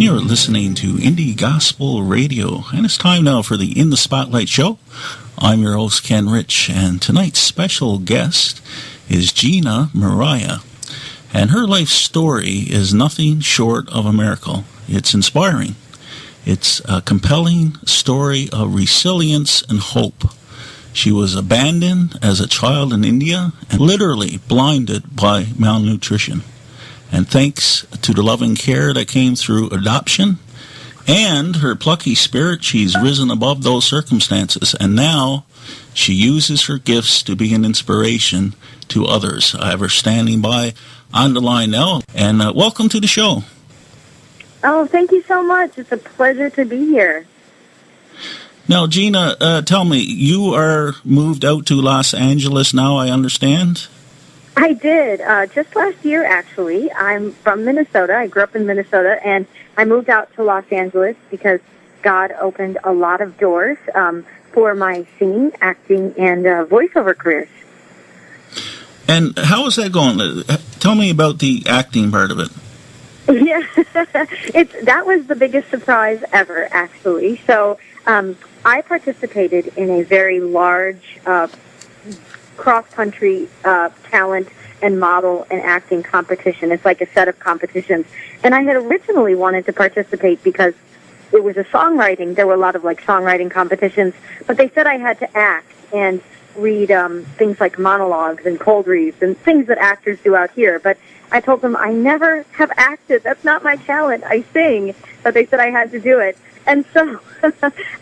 You're listening to Indie Gospel Radio, and it's time now for the In the Spotlight show. I'm your host, Ken Rich, and tonight's special guest is Gina Mariah. And her life story is nothing short of a miracle. It's inspiring. It's a compelling story of resilience and hope. She was abandoned as a child in India and literally blinded by malnutrition. And thanks to the loving care that came through adoption and her plucky spirit, she's risen above those circumstances. And now she uses her gifts to be an inspiration to others. I have her standing by on the line now. And welcome to the show. Oh, thank you so much. It's a pleasure to be here. Now, Gina, tell me, you are moved out to Los Angeles now, I understand? I did. Just last year, actually. I'm from Minnesota. I grew up in Minnesota, and I moved out to Los Angeles because God opened a lot of doors for my singing, acting, and voiceover careers. And how is that going? Tell me about the acting part of it. Yeah, that was the biggest surprise ever, actually. So I participated in a very large cross-country talent and model and acting competition. It's like a set of competitions. And I had originally wanted to participate because it was a songwriting. There were a lot of songwriting competitions, but they said I had to act and read things like monologues and cold reads and things that actors do out here. But I told them I never have acted. That's not my talent. I sing. But they said I had to do it. And so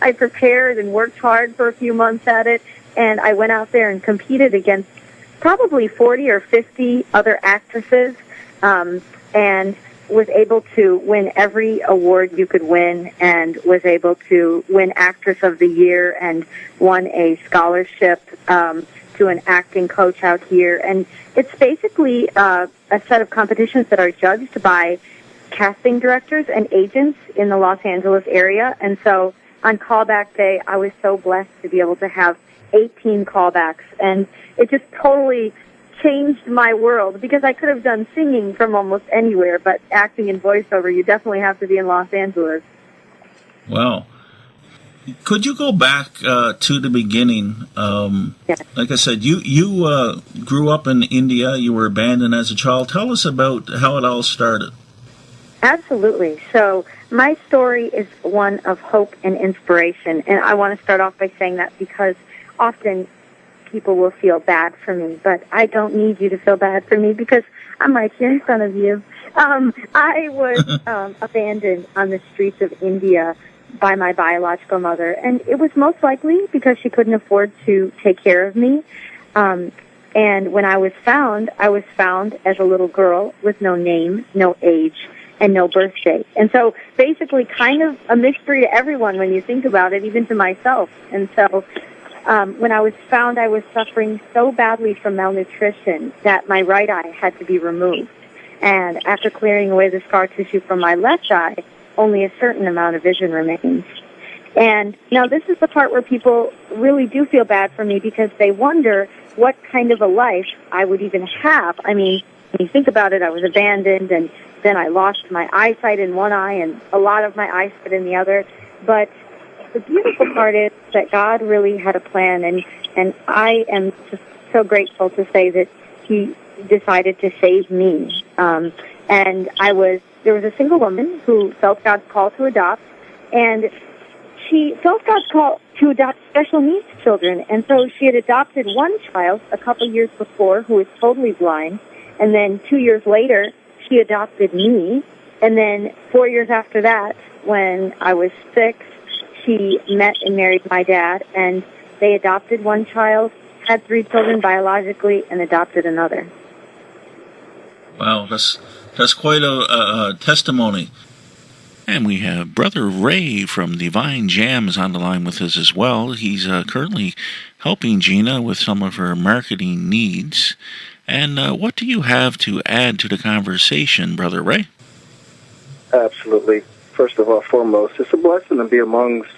I prepared and worked hard for a few months at it. And I went out there and competed against probably 40 or 50 other actresses and was able to win every award you could win and was able to win Actress of the Year and won a scholarship to an acting coach out here. And it's basically a set of competitions that are judged by casting directors and agents in the Los Angeles area. And so on callback day, I was so blessed to be able to have 18 callbacks, and it just totally changed my world because I could have done singing from almost anywhere, but acting and voiceover, you definitely have to be in Los Angeles. Wow. Could you go back to the beginning? Yes. Like I said, you grew up in India. You were abandoned as a child. Tell us about how it all started. Absolutely. So my story is one of hope and inspiration, and I want to start off by saying that because often people will feel bad for me, but I don't need you to feel bad for me because I'm right here in front of you. I was abandoned on the streets of India by my biological mother, and it was most likely because she couldn't afford to take care of me. And when I was found as a little girl with no name, no age, and no birth date. And so basically kind of a mystery to everyone when you think about it, even to myself. And so when I was found, I was suffering so badly from malnutrition that my right eye had to be removed. And after clearing away the scar tissue from my left eye, only a certain amount of vision remains. And now this is the part where people really do feel bad for me because they wonder what kind of a life I would even have. I mean, when you think about it, I was abandoned, and then I lost my eyesight in one eye and a lot of my eyesight in the other. But the beautiful part is that God really had a plan, and I am just so grateful to say that He decided to save me. And there was a single woman who felt God's call to adopt, and she felt God's call to adopt special needs children. And so she had adopted one child a couple years before who was totally blind, and then 2 years later, she adopted me. And then 4 years after that, when I was 6, she met and married my dad, and they adopted one child, had 3 children biologically, and adopted another. Wow, that's quite a testimony. And we have Brother Ray from Divine Jams on the line with us as well. He's currently helping Gina with some of her marketing needs. And what do you have to add to the conversation, Brother Ray? Absolutely. First of all, foremost, it's a blessing to be amongst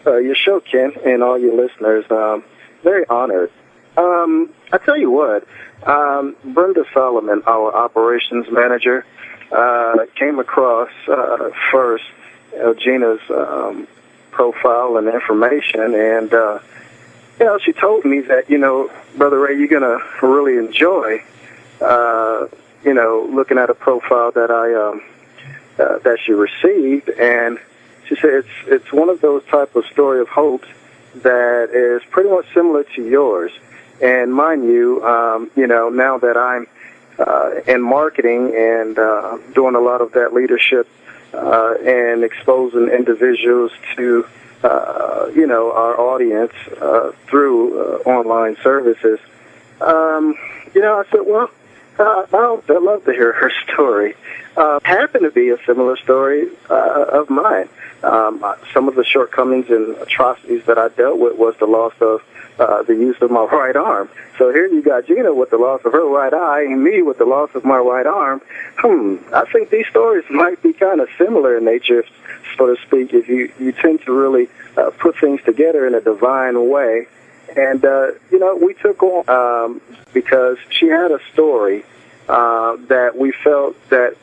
your show, Ken, and all your listeners. Very honored I tell you what, Brenda Solomon, our operations manager, came across first Gina's profile and information, and she told me that, Brother Ray, you're gonna really enjoy, looking at a profile that that she received, and she said it's one of those type of story of hopes that is pretty much similar to yours. And mind you, now that I'm in marketing and doing a lot of that leadership and exposing individuals to, our audience through online services, I said, well, I'd love to hear her story. Happened to be a similar story of mine. Some of the shortcomings and atrocities that I dealt with was the loss of the use of my right arm. So here you got Gina with the loss of her right eye and me with the loss of my right arm. I think these stories might be kind of similar in nature, so to speak, if you tend to really put things together in a divine way. And, we took on, because she had a story that we felt that,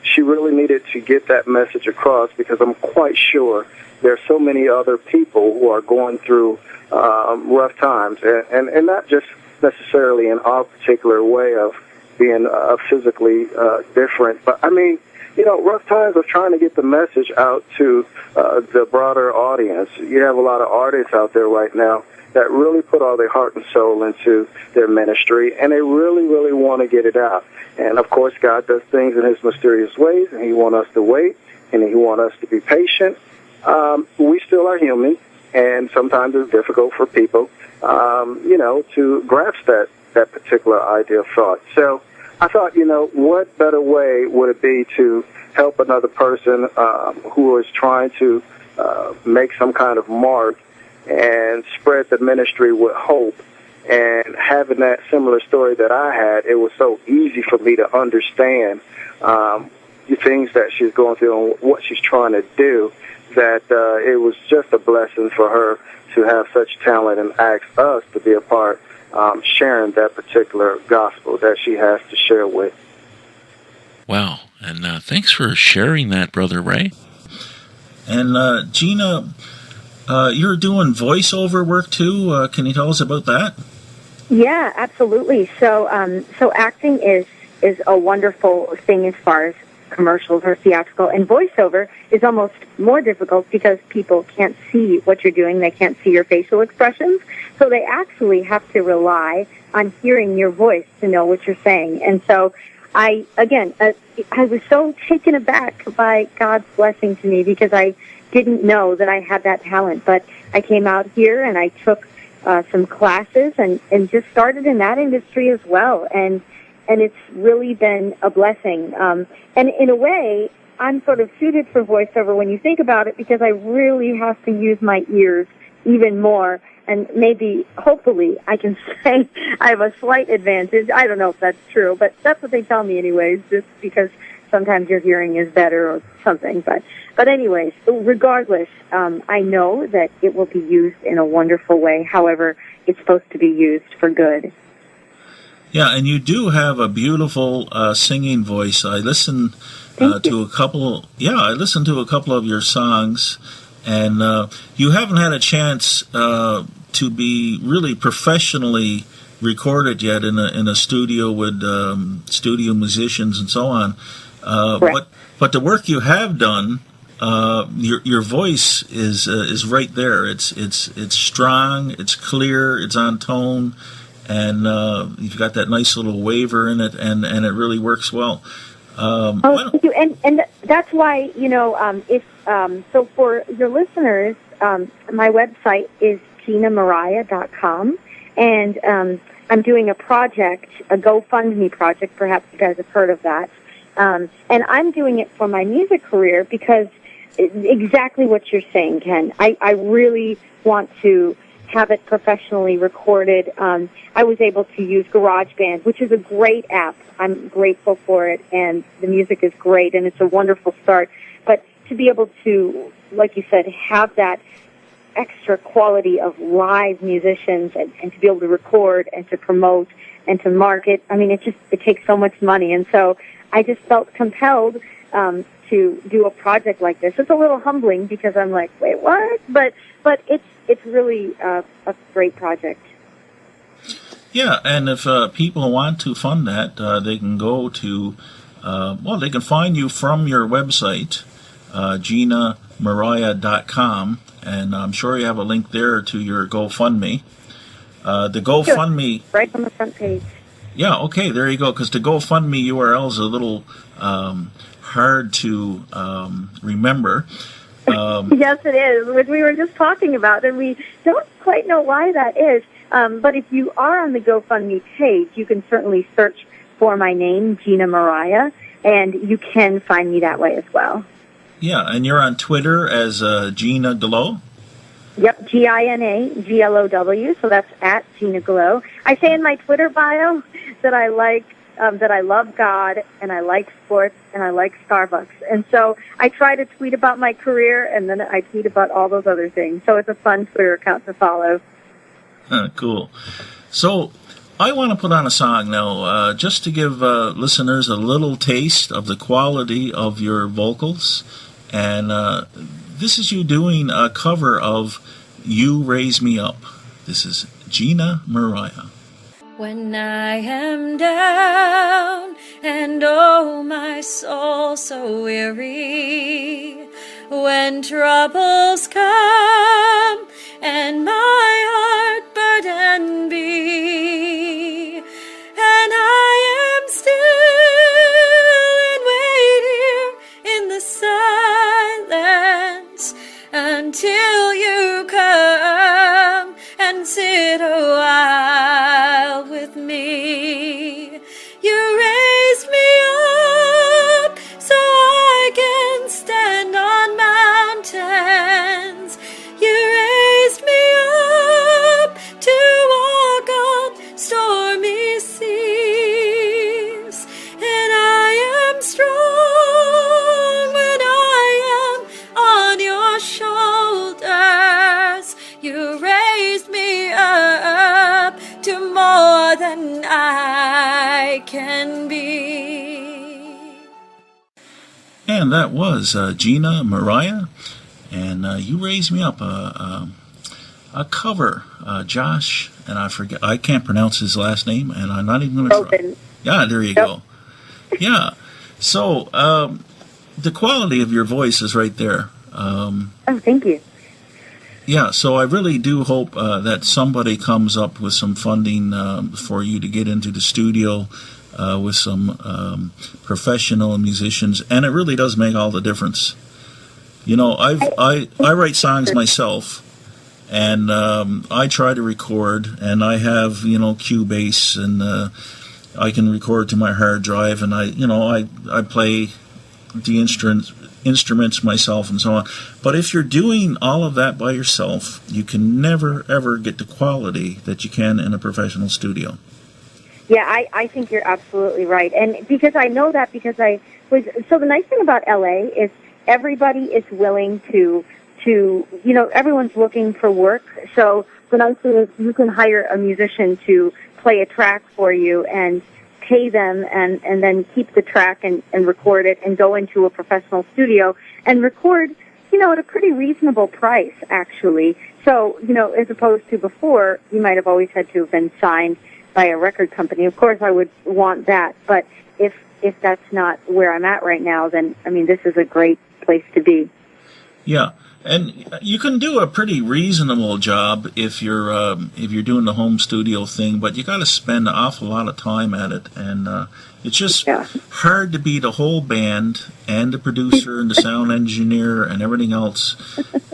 she really needed to get that message across, because I'm quite sure there are so many other people who are going through rough times, and not just necessarily in our particular way of being physically different, but I mean, rough times of trying to get the message out to the broader audience. You have a lot of artists out there right now that really put all their heart and soul into their ministry, and they really, really want to get it out. And, of course, God does things in his mysterious ways, and he wants us to wait, and he wants us to be patient. We still are human, and sometimes it's difficult for people, to grasp that particular idea of thought. So I thought, what better way would it be to help another person who is trying to make some kind of mark and spread the ministry with hope. And having that similar story that I had, it was so easy for me to understand the things that she's going through and what she's trying to do, that it was just a blessing for her to have such talent and ask us to be a part, sharing that particular gospel that she has to share with. Wow. And thanks for sharing that, Brother Ray. And Gina, you're doing voiceover work too. Can you tell us about that? Yeah, absolutely. So acting is a wonderful thing as far as commercials or theatrical, and voiceover is almost more difficult because people can't see what you're doing. They can't see your facial expressions, so they actually have to rely on hearing your voice to know what you're saying. And so I was so taken aback by God's blessing to me, because I didn't know that I had that talent. But I came out here and I took some classes and just started in that industry as well. And it's really been a blessing. And in a way, I'm sort of suited for voiceover when you think about it, because I really have to use my ears even more. And maybe, hopefully, I can say I have a slight advantage. I don't know if that's true, but that's what they tell me anyways, just because sometimes your hearing is better or something. But anyways, regardless, I know that it will be used in a wonderful way. However, it's supposed to be used for good. Yeah, and you do have a beautiful singing voice. I listened to a couple. Yeah, I listened to a couple of your songs, and you haven't had a chance to be really professionally recorded yet in a studio with studio musicians and so on. But the work you have done, your voice is right there. It's strong. It's clear. It's on tone. And you've got that nice little waver in it, and it really works well. Thank you. And that's why, so for your listeners, my website is GinaMariah.com, and I'm doing a project, a GoFundMe project. Perhaps you guys have heard of that. And I'm doing it for my music career, because exactly what you're saying, Ken. I really want to have it professionally recorded. I was able to use GarageBand, which is a great app. I'm grateful for it, and the music is great, and it's a wonderful start. But to be able to, like you said, have that extra quality of live musicians and to be able to record and to promote and to market. I mean, it takes so much money. And so I just felt compelled to do a project like this. It's a little humbling because I'm like, wait, what? But it's really a great project. Yeah, and if people want to fund that, they can go to, they can find you from your website, GinaMariah.com, and I'm sure you have a link there to your GoFundMe. The GoFundMe... Right on the front page. Yeah, okay, there you go, because the GoFundMe URL is a little hard to remember. Yes, it is, which we were just talking about, and we don't quite know why that is. But if you are on the GoFundMe page, you can certainly search for my name, Gina Mariah, and you can find me that way as well. Yeah, and you're on Twitter as Gina Glow? Yep, GinaGlow, so that's at Gina Glow. I say in my Twitter bio that I love God, and I like sports, and I like Starbucks. And so I try to tweet about my career, and then I tweet about all those other things. So it's a fun Twitter account to follow. Cool. So I want to put on a song now, just to give listeners a little taste of the quality of your vocals. And this is you doing a cover of You Raise Me Up. This is Gina Mariah. When I am down and oh my soul so weary, when troubles come and my heart burden be, and I am still and wait here in the silence until you come and sit a while with me. You raise me up so I can stand on mountains. You raised me up to walk on stormy seas, and I am strong when I am on your shoulders. You raised me up to more than I can be. And that was Gina Mariah, and You Raise Me Up, a cover. Josh, and I can't pronounce his last name, and I'm not even going to try. Yeah, there you go. Yeah. So the quality of your voice is right there. Oh, thank you. Yeah, so I really do hope that somebody comes up with some funding for you to get into the studio with some professional musicians, and it really does make all the difference. You know, I write songs myself, and I try to record, and I have, Cubase, and I can record to my hard drive, and I play the instruments myself and so on. But if you're doing all of that by yourself, you can never, ever get the quality that you can in a professional studio. Yeah, I think you're absolutely right. And because I know that so the nice thing about LA is everybody is willing to everyone's looking for work. So the nice thing is you can hire a musician to play a track for you and pay them and then keep the track and record it and go into a professional studio and record, at a pretty reasonable price, actually. So, as opposed to before, you might have always had to have been signed by a record company. Of course, I would want that. But if that's not where I'm at right now, then, this is a great place to be. Yeah. And you can do a pretty reasonable job if you're doing the home studio thing, but you got to spend an awful lot of time at it, and it's just hard to be the whole band and the producer and the sound engineer and everything else,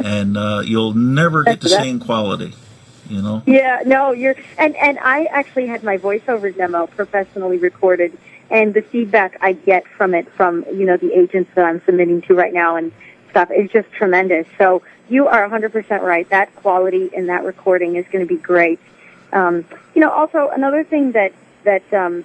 and you'll never get the same quality, Yeah, no, and I actually had my voiceover demo professionally recorded, and the feedback I get from it from the agents that I'm submitting to right now and stuff is just tremendous. So you are 100% right. That quality in that recording is going to be great. Also another thing that the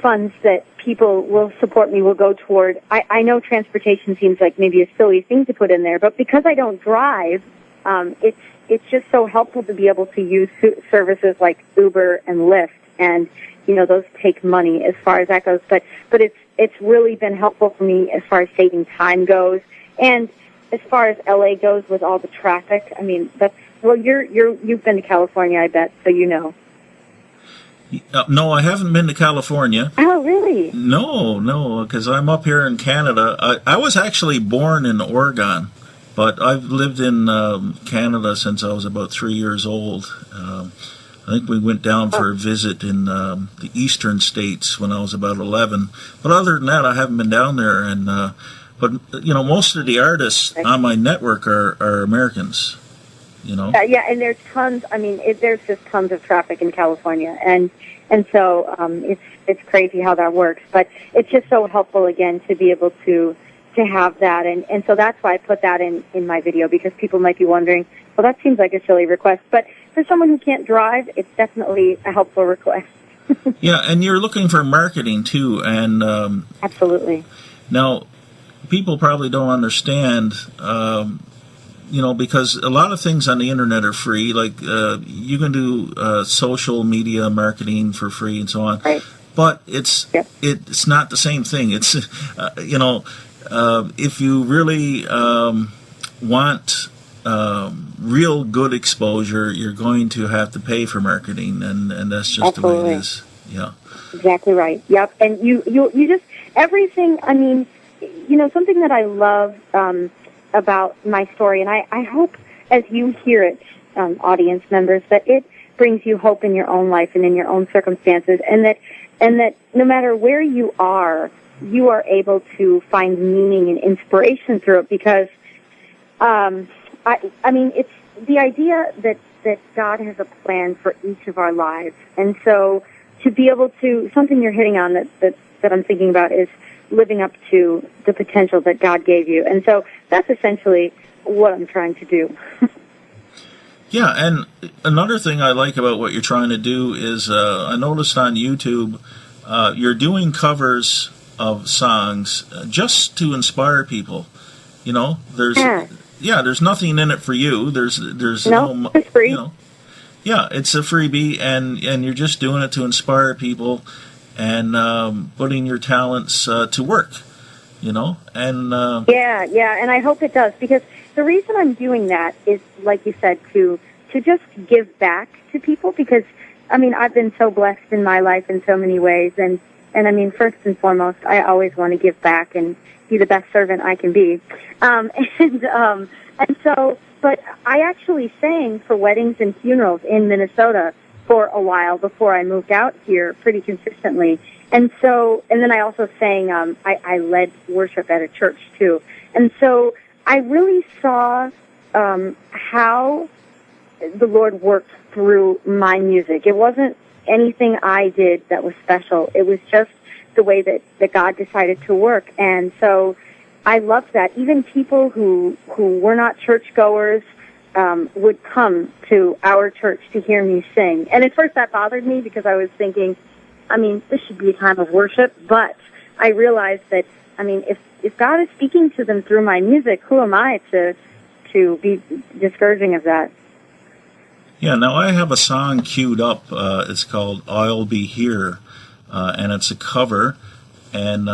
funds that people will support me will go toward. I know transportation seems like maybe a silly thing to put in there, but because I don't drive, It's just so helpful to be able to use services like Uber and Lyft, and those take money as far as that goes. But it's really been helpful for me as far as saving time goes, and as far as LA goes with all the traffic. I mean, you've been to California, I bet, so you know. No, I haven't been to California. Oh, really? No, because I'm up here in Canada. I was actually born in Oregon, but I've lived in Canada since I was about 3 years old. I think we went down for a visit in the eastern states when I was about 11. But other than that, I haven't been down there. And but most of the artists on my network are Americans. Yeah, and there's tons. I mean, there's just tons of traffic in California, and so it's crazy how that works. But it's just so helpful again to be able to have that, and so that's why I put that in my video, because people might be wondering, well, that seems like a silly request, but for someone who can't drive, it's definitely a helpful request. Yeah, and you're looking for marketing too, and absolutely. Now, people probably don't understand. Because a lot of things on the internet are free. Like you can do social media marketing for free and so on. Right. But it's not the same thing. It's if you really want real good exposure, you're going to have to pay for marketing, and that's just Absolutely. the way it is. Yeah. Exactly right. Yep. And you just everything. I mean, something that I love about my story, and I hope as you hear it, audience members, that it brings you hope in your own life and in your own circumstances, and that no matter where you are able to find meaning and inspiration through it, because I mean, it's the idea that God has a plan for each of our lives, and so to be able to, something you're hitting on that I'm thinking about is living up to the potential that God gave you. And so that's essentially what I'm trying to do. Yeah, and another thing I like about what you're trying to do is I noticed on YouTube you're doing covers of songs just to inspire people. There's nothing in it for you. There's no it's free. Yeah, it's a freebie, and you're just doing it to inspire people and putting your talents to work, and and I hope it does, because the reason I'm doing that is, like you said, to just give back to people, because I mean, I've been so blessed in my life in so many ways, and I mean, first and foremost, I always want to give back and be the best servant I can be, and so, but I actually sang for weddings and funerals in Minnesota for a while before I moved out here pretty consistently. And so, and then I also sang, I led worship at a church too. And so I really saw how the Lord worked through my music. It wasn't anything I did that was special. It was just the way that God decided to work. And so I loved that. Even people who were not churchgoers would come to our church to hear me sing. And at first that bothered me, because I was thinking, I mean, this should be a time of worship. But I realized that, I mean, if God is speaking to them through my music, who am I to be discouraging of that? Yeah, now I have a song queued up. It's called I'll Be Here, and it's a cover. And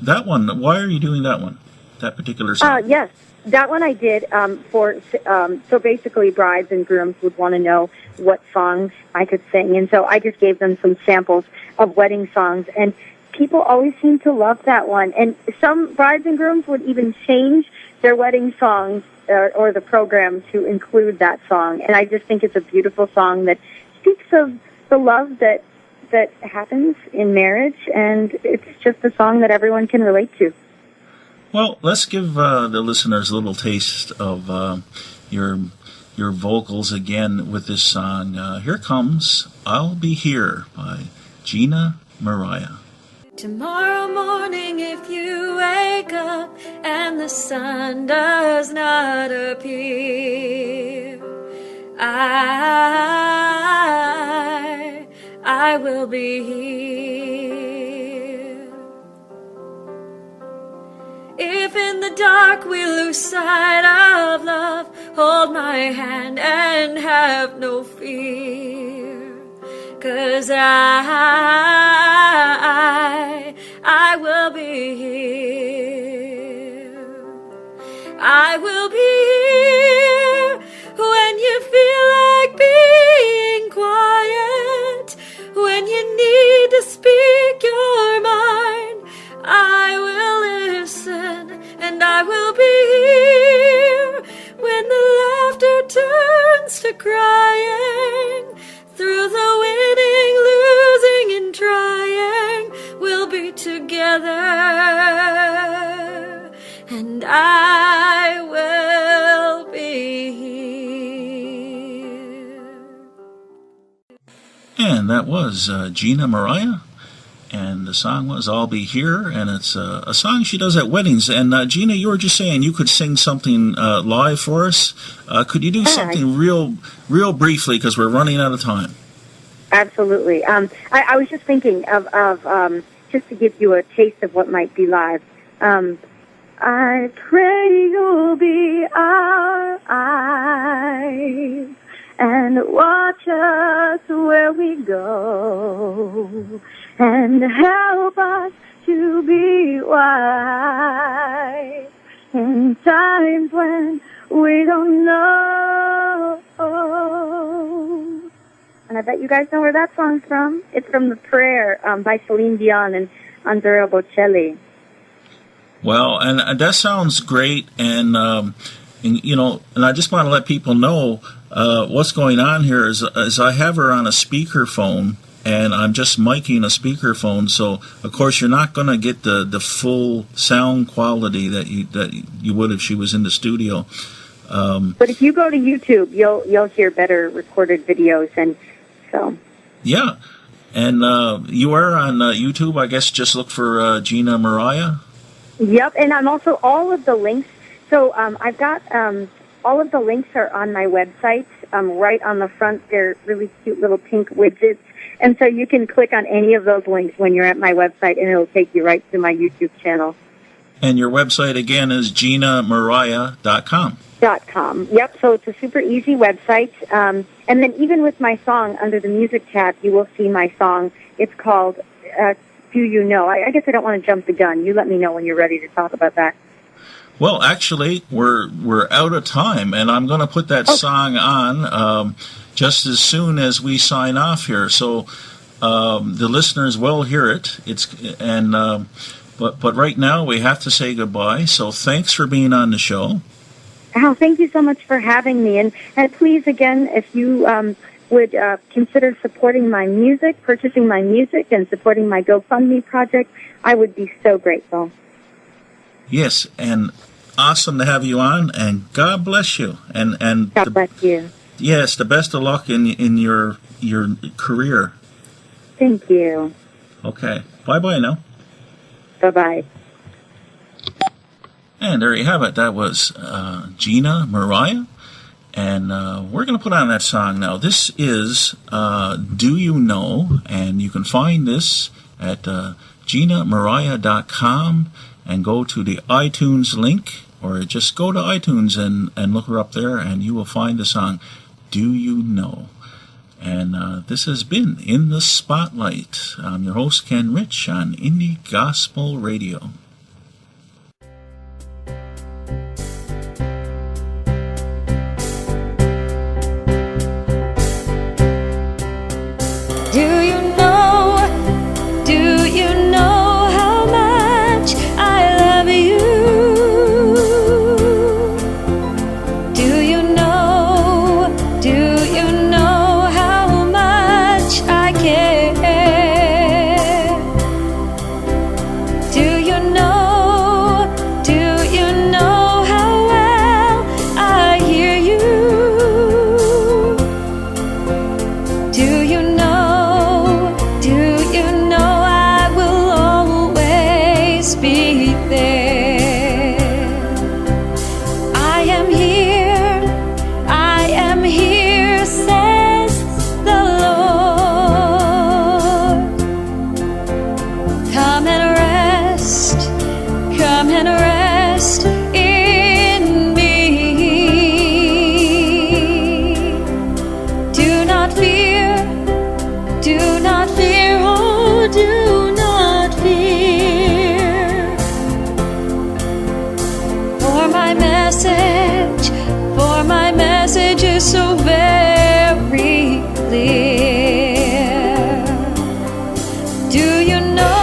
that one, why are you doing that one, that particular song? Yes, that one I did so basically brides and grooms would want to know what songs I could sing. And so I just gave them some samples of wedding songs. And people always seem to love that one. And some brides and grooms would even change their wedding songs or the program to include that song. And I just think it's a beautiful song that speaks of the love that happens in marriage, and it's just a song that everyone can relate to. Well, let's give the listeners a little taste of your vocals again with this song. Here comes I'll Be Here by Gina Mariah. Tomorrow morning, if you wake up and the sun does not appear, I will be here. If in the dark we lose sight of love, hold my hand and have no fear. 'Cause I will be here. I will be here when you feel like being quiet, when you need to speak your mind. I will listen, and I will be here when the laughter turns to crying. Through the winning, losing, and trying, we'll be together, and I will be here. And that was Gina Mariah, and the song was I'll Be Here, and it's a song she does at weddings. And Gina, you were just saying you could sing something live for us. Could you do something real briefly, because we're running out of time? Absolutely. I was just thinking of just to give you a taste of what might be live. I pray you'll be our eyes and watch us where we go, and help us to be wise in times when we don't know. And I bet you guys know where that song's from. It's from The Prayer by Celine Dion and Andrea Bocelli. Well, and that sounds great, and I just want to let people know what's going on here is I have her on a speakerphone, and I'm just miking a speakerphone, so of course you're not going to get the full sound quality that you would if she was in the studio. But if you go to YouTube, you'll hear better recorded videos, and so. Yeah, and you are on YouTube. I guess just look for Gina Mariah. Yep, and I'm also all of the links. So I've got all of the links are on my website. Right on the front, they're really cute little pink widgets. And so you can click on any of those links when you're at my website, and it'll take you right to my YouTube channel. And your website, again, is GinaMariah.com. .com. Yep, so it's a super easy website. And then even with my song, under the music tab, you will see my song. It's called Do You Know? I guess I don't want to jump the gun. You let me know when you're ready to talk about that. Well, actually, we're out of time, and I'm going to put that song on just as soon as we sign off here. So the listeners will hear it. But right now we have to say goodbye. So thanks for being on the show. Al, thank you so much for having me. And please, again, if you would consider supporting my music, purchasing my music, and supporting my GoFundMe project, I would be so grateful. Yes, and awesome to have you on, and God bless you. And God bless you. Yes, the best of luck in your career. Thank you. Okay. Bye-bye now. Bye-bye. And there you have it. That was Gina Mariah. And we're going to put on that song now. This is Do You Know? And you can find this at GinaMariah.com and go to the iTunes link, or just go to iTunes and look her up there, and you will find the song Do You Know? And this has been In the Spotlight. I'm your host, Ken Rich, on Indie Gospel Radio. Do you know how much I love you? Do you know how much I care? Do you know how well I hear you? Do you know I will always be there? I am here, says the Lord. Come and rest you know